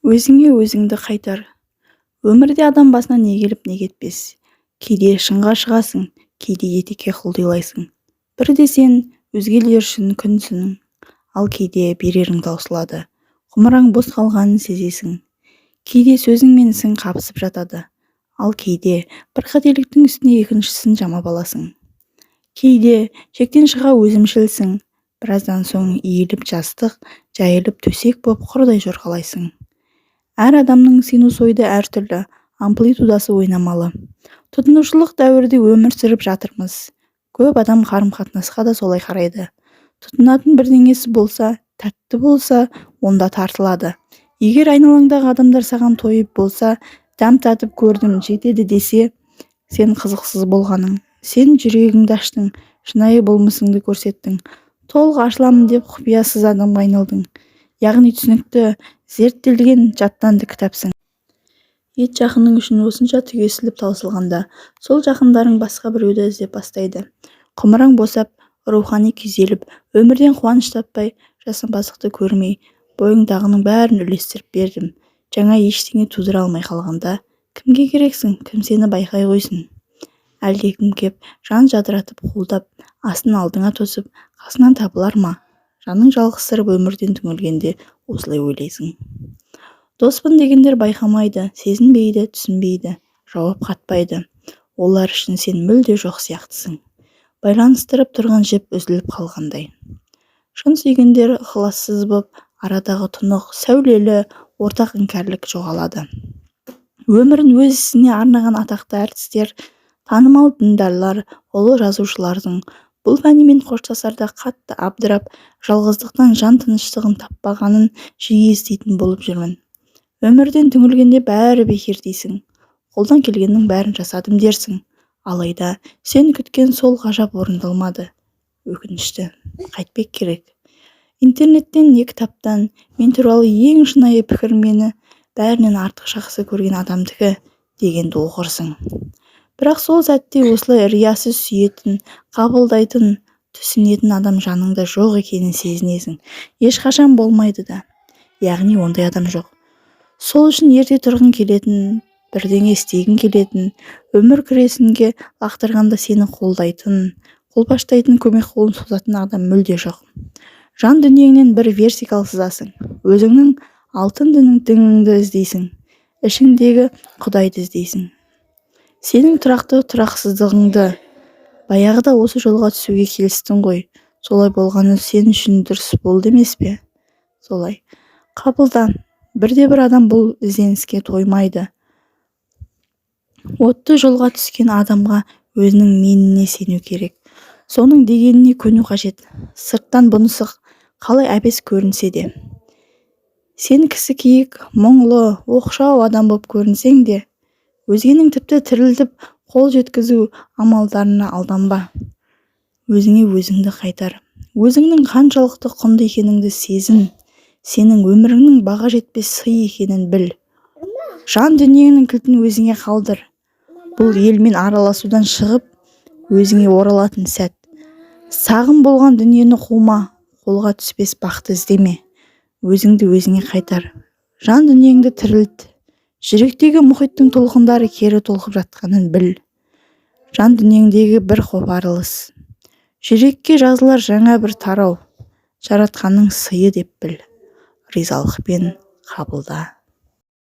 Өзіңе өзіңді қайтар. Өмірде адам басына не келіп не кетпес. Кейде шыңға шығасың, кейде етекке құлдилайсың. Бірде сен өзгелер үшін күнсің, ал кейде берерің таусылады. Құмыраң бос қалғанын сезесің. Кейде сөзің мен ісің қабысып жатады, ал кейде бір қателіктің үстіне екіншісін жамап аласың. Кейде шектен шыға өзімшілсің, біраздан соң иіліп жастық, жайылып төсек боп құрдай жорғалайсың. Әр адамның синусоиды әртүрлі, амплитудасы ойнамалы. Тұтынушылық дәуірде өмір сүріп жатырмыз. Көп адам қарым-қатынасқа да солай қарайды. Тұтынатын бірдеңесі болса, тәтті болса, онда тартылады. Егер айналаңдағы адамдар саған тойып болса, дәм татып көрдім, жетеді десе, сен қызықсыз болғаның. Сен жүрегіңді аштың, шынайы болмысыңды көрсеттің. Толық ашыламын деп құпиясыз адамға айналдың. Яғни түсінікті, зерттелген, жаттанды кітапсың. Ет жақының үшін осынша түгесіліп таусылғанда, сол жақындарың басқа біреуді іздеп бастайды. Құмыраң босап, рухани күйзеліп, өмірден қуаныш таппай, жасампаздықты көрмей, бойыңдағының бәрін үлестіріп бердім. Жаңа ештеңе тудыра алмай қалғанда, кімге керексің, кім сені байқай қойсын? Әлде кім кеп, жан жадыратып қолдап, астын алдыңа тосып, қасынан табылар ма? Жаның жалғызсырып өмірден түңілгенде осылай ойлайсың. Доспын дегендер байқамайды, сезінбейді, түсінбейді, жауап қатпайды. Олар үшін сен мүлде жоқ сияқтысың. Байланыстырып тұрған жіп үзіліп қалғандай. Шын сүйгендер ықылассыз боп, арадағы тұнық, сәулелі, ортақ іңкәрлік жоғалады. Өмірін өз ісіне арнаған атақты әртістер, танымал діндарлар, ұлы жазушылардың бұл фәнімен қоштасарда қатты абдырап, жалғыздықтан жан тыныштығын таппағанын жиі еститін болып жүрмін. Өмірден түңілгенде бәрі бекер дейсің. Қолдан келгеннің бәрін жасадым дерсің. Алайда сен күткен сол ғажап орындалмады. Өкінішті, қайтпек керек. Интернеттен не кітаптан мен туралы ең шынайы пікір мені бәрінен артық жақсы көрген адамдікі дегенді оқырсың. Бірақ сол сәтте осылай риясыз сүйетін, қабылдайтын, түсінетін адам жаныңда жоқ екенін сезінесің. Ешқашан болмайды да. Яғни ондай адам жоқ. Сол үшін ерте тұрғың келетін, бірдеңе істегің келетін, өмір күресінге лақтырғанда сені қолдайтын, қолпаштайтын, көмек қолын созатын адам мүлде жоқ. Жан дүниеңнен бір вертикал сызасың. Өзіңнің алтын діңіңді іздейсің. Ішіңдегі Құдайды іздейсің. Сенің тұрақты тұрақсыздығыңды. Баяғыда осы жолға түсуге келістің ғой. Солай болғаны сен үшін дұрыс болды емес пе? Солай. Қабылда. Бірде-бір адам бұл ізденіске тоймайды. Отты жолға түскен адамға өзінің меніне сену керек. Соның дегеніне көну қажет. Сырттан бұнысы қалай әбес көрінсе де. Сен кісі киік, мұңлы, оқшау адам боп көрінсең де, өзгенің тіпті тірілтіп қол жеткізу амалдарына алданба. Өзіңе өзіңді қайтар. Өзіңнің қаншалықты құнды екеніңді сезін. Сенің өміріңнің баға жетпес сый екенін біл. Жан дүниеңнің кілтін өзіңе қалдыр. Бұл елмен араласудан шығып, өзіңе оралатын сәт. Сағым болған дүниені қума, қолға түспес бақты іздеме. Өзіңді өзіңе қайтар. Жан дүниеңді тірілт. Жүректегі мұхиттың толқындары кері толқып жатқанын біл. Жан дүниеңдегі бір қопарылыс. Жүрекке жазылар жаңа бір тарау. Жаратқанның сыйы деп біл. Ризалықпен қабылда.